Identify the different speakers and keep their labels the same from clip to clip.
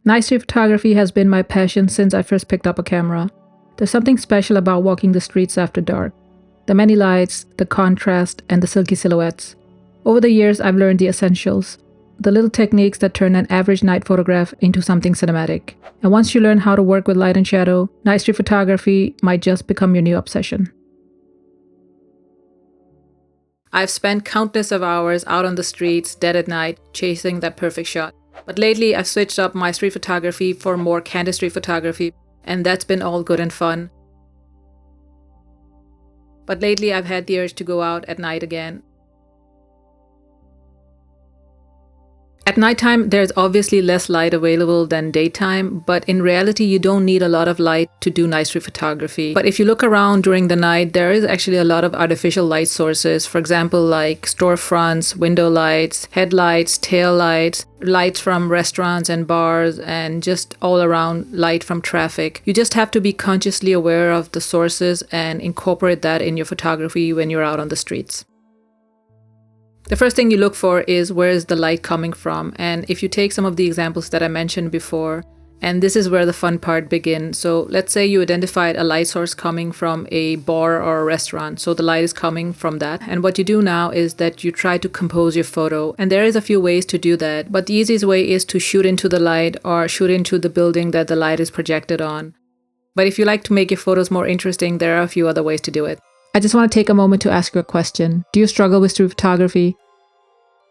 Speaker 1: Night street photography has been my passion since I first picked up a camera. There's something special about walking the streets after dark. The many lights, the contrast, and the silky silhouettes. Over the years, I've learned the essentials. The little techniques that turn an average night photograph into something cinematic. And once you learn how to work with light and shadow, night street photography might just become your new obsession. I've spent countless of hours out on the streets, dead at night, chasing that perfect shot. But lately, I've switched up my street photography for more candid street photography, and that's been all good and fun. But lately, I've had the urge to go out at night again. At nighttime, there's obviously less light available than daytime, but in reality, you don't need a lot of light to do night street photography. But if you look around during the night, there is actually a lot of artificial light sources. For example, like storefronts, window lights, headlights, tail lights, lights from restaurants and bars, and just all around light from traffic. You just have to be consciously aware of the sources and incorporate that in your photography when you're out on the streets. The first thing you look for is where is the light coming from, and if you take some of the examples that I mentioned before, and this is where the fun part begins. So let's say you identified a light source coming from a bar or a restaurant, so the light is coming from that, and what you do now is that you try to compose your photo, and there is a few ways to do that, but the easiest way is to shoot into the light or shoot into the building that the light is projected on. But if you like to make your photos more interesting, there are a few other ways to do it. I just want to take a moment to ask you a question. Do you struggle with street photography?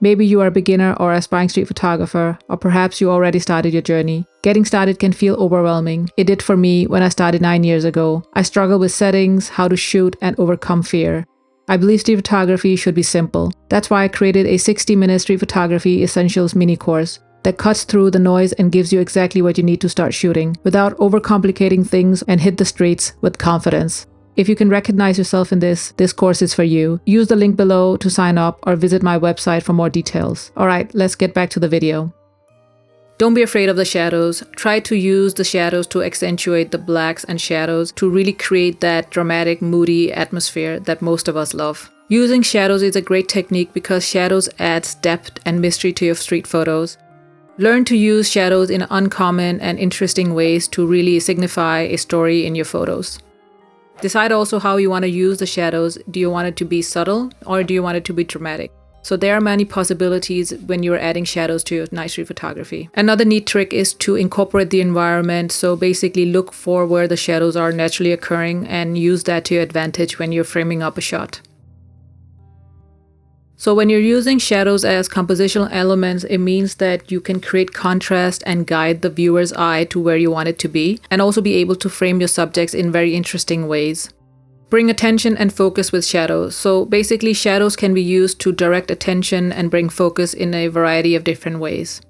Speaker 1: Maybe you are a beginner or aspiring street photographer, or perhaps you already started your journey. Getting started can feel overwhelming. It did for me when I started 9 years ago. I struggled with settings, how to shoot, and overcome fear. I believe street photography should be simple. That's why I created a 60-minute street photography essentials mini course that cuts through the noise and gives you exactly what you need to start shooting without overcomplicating things and hit the streets with confidence. If you can recognize yourself in this course is for you. Use the link below to sign up or visit my website for more details. Alright, let's get back to the video. Don't be afraid of the shadows. Try to use the shadows to accentuate the blacks and shadows to really create that dramatic, moody atmosphere that most of us love. Using shadows is a great technique because shadows adds depth and mystery to your street photos. Learn to use shadows in uncommon and interesting ways to really signify a story in your photos. Decide also how you want to use the shadows. Do you want it to be subtle or do you want it to be dramatic? So there are many possibilities when you're adding shadows to your night street photography. Another neat trick is to incorporate the environment. So basically look for where the shadows are naturally occurring and use that to your advantage when you're framing up a shot. So when you're using shadows as compositional elements, it means that you can create contrast and guide the viewer's eye to where you want it to be, and also be able to frame your subjects in very interesting ways. Bring attention and focus with shadows. So basically, shadows can be used to direct attention and bring focus in a variety of different ways.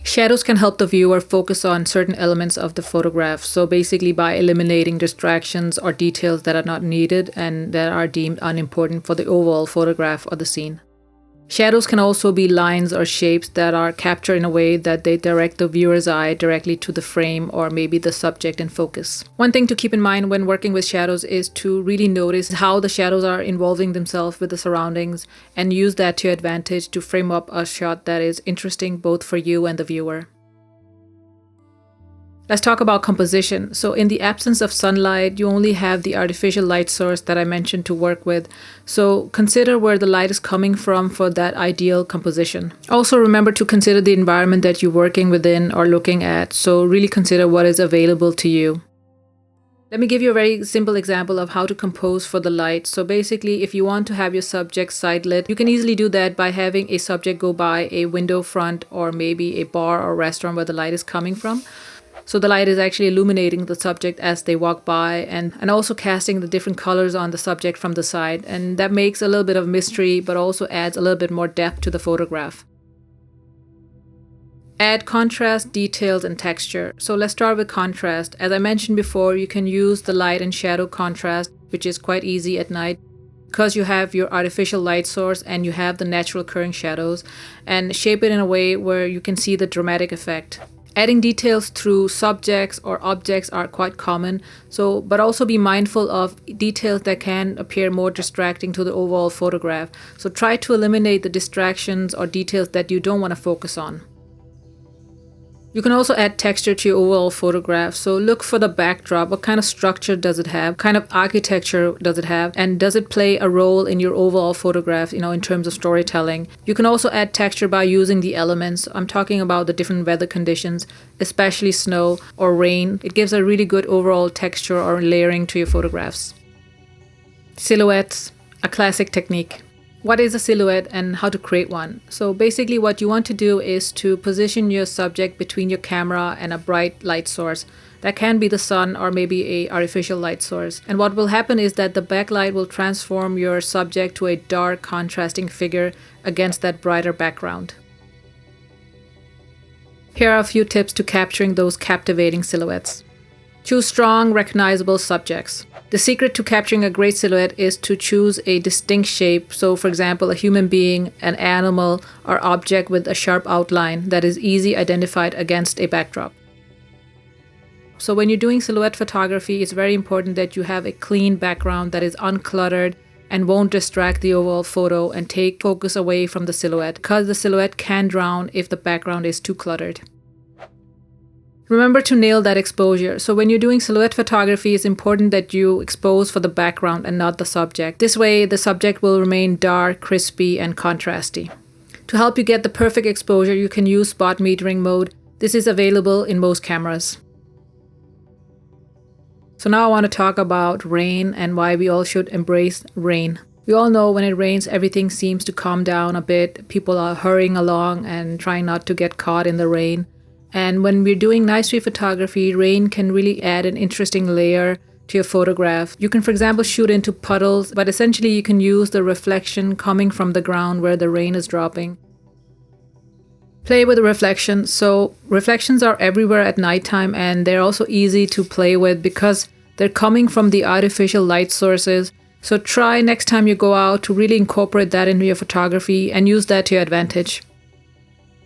Speaker 1: Shadows can help the viewer focus on certain elements of the photograph, so basically by eliminating distractions or details that are not needed and that are deemed unimportant for the overall photograph or the scene. Shadows can also be lines or shapes that are captured in a way that they direct the viewer's eye directly to the frame or maybe the subject in focus. One thing to keep in mind when working with shadows is to really notice how the shadows are involving themselves with the surroundings and use that to your advantage to frame up a shot that is interesting both for you and the viewer. Let's talk about composition. So in the absence of sunlight, you only have the artificial light source that I mentioned to work with. So consider where the light is coming from for that ideal composition. Also remember to consider the environment that you're working within or looking at. So really consider what is available to you. Let me give you a very simple example of how to compose for the light. So basically, if you want to have your subject side lit, you can easily do that by having a subject go by a window front or maybe a bar or restaurant where the light is coming from. So the light is actually illuminating the subject as they walk by and also casting the different colors on the subject from the side. And that makes a little bit of mystery, but also adds a little bit more depth to the photograph. Add contrast, details, and texture. So let's start with contrast. As I mentioned before, you can use the light and shadow contrast, which is quite easy at night because you have your artificial light source and you have the natural occurring shadows, and shape it in a way where you can see the dramatic effect. Adding details through subjects or objects are quite common, but also be mindful of details that can appear more distracting to the overall photograph. So try to eliminate the distractions or details that you don't want to focus on. You can also add texture to your overall photograph. So look for the backdrop. What kind of structure does it have? What kind of architecture does it have? And does it play a role in your overall photograph, in terms of storytelling? You can also add texture by using the elements. I'm talking about the different weather conditions, especially snow or rain. It gives a really good overall texture or layering to your photographs. Silhouettes, a classic technique. What is a silhouette and how to create one? So basically what you want to do is to position your subject between your camera and a bright light source. That can be the sun or maybe an artificial light source. And what will happen is that the backlight will transform your subject to a dark, contrasting figure against that brighter background. Here are a few tips to capturing those captivating silhouettes. Choose strong, recognizable subjects. The secret to capturing a great silhouette is to choose a distinct shape. So for example, a human being, an animal, or object with a sharp outline that is easily identified against a backdrop. So when you're doing silhouette photography, it's very important that you have a clean background that is uncluttered and won't distract the overall photo and take focus away from the silhouette, because the silhouette can drown if the background is too cluttered. Remember to nail that exposure. So when you're doing silhouette photography, it's important that you expose for the background and not the subject. This way, the subject will remain dark, crispy, and contrasty. To help you get the perfect exposure, you can use spot metering mode. This is available in most cameras. So now I want to talk about rain and why we all should embrace rain. We all know when it rains, everything seems to calm down a bit. People are hurrying along and trying not to get caught in the rain. And when we're doing night street photography, rain can really add an interesting layer to your photograph. You can, for example, shoot into puddles, but essentially you can use the reflection coming from the ground where the rain is dropping. Play with the reflection. So reflections are everywhere at nighttime, and they're also easy to play with because they're coming from the artificial light sources. So try next time you go out to really incorporate that into your photography and use that to your advantage.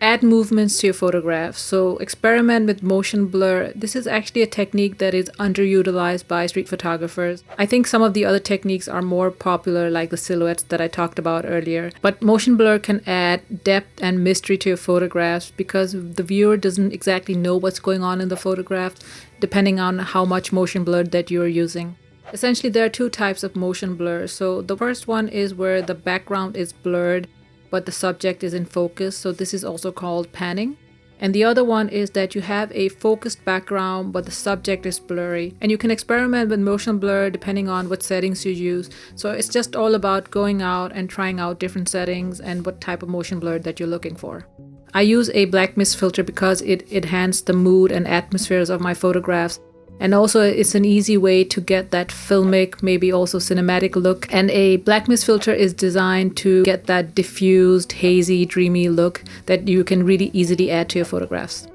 Speaker 1: Add movements to your photographs. So experiment with motion blur. This is actually a technique that is underutilized by street photographers. I think some of the other techniques are more popular, like the silhouettes that I talked about earlier. But motion blur can add depth and mystery to your photographs because the viewer doesn't exactly know what's going on in the photograph, depending on how much motion blur that you're using. Essentially, there are two types of motion blur. So the first one is where the background is blurred but the subject is in focus, so this is also called panning. And the other one is that you have a focused background but the subject is blurry. And you can experiment with motion blur depending on what settings you use. So it's just all about going out and trying out different settings and what type of motion blur that you're looking for. I use a black mist filter because it enhances the mood and atmospheres of my photographs. And also it's an easy way to get that filmic, maybe also cinematic look. And a black mist filter is designed to get that diffused, hazy, dreamy look that you can really easily add to your photographs.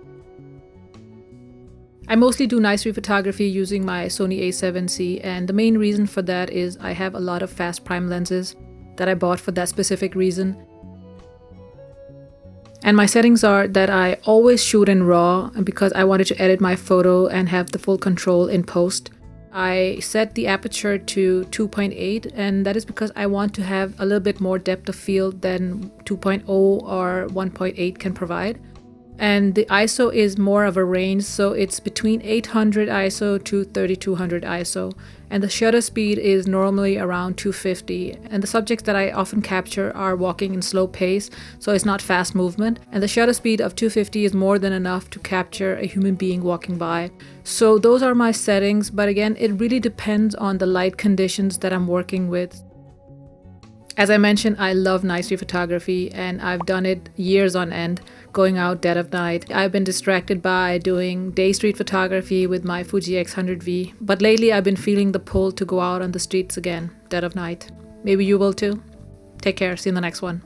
Speaker 1: I mostly do night street photography using my Sony a7C, and the main reason for that is I have a lot of fast prime lenses that I bought for that specific reason. And my settings are that I always shoot in RAW because I wanted to edit my photo and have the full control in post. I set the aperture to 2.8, and that is because I want to have a little bit more depth of field than 2.0 or 1.8 can provide. And the ISO is more of a range, so it's between 800 ISO to 3200 ISO. And the shutter speed is normally around 250. And the subjects that I often capture are walking in slow pace, so it's not fast movement. And the shutter speed of 250 is more than enough to capture a human being walking by. So those are my settings, but again, it really depends on the light conditions that I'm working with. As I mentioned, I love night street photography, and I've done it years on end, going out dead of night. I've been distracted by doing day street photography with my Fuji X100V, but lately I've been feeling the pull to go out on the streets again, dead of night. Maybe you will too. Take care, see you in the next one.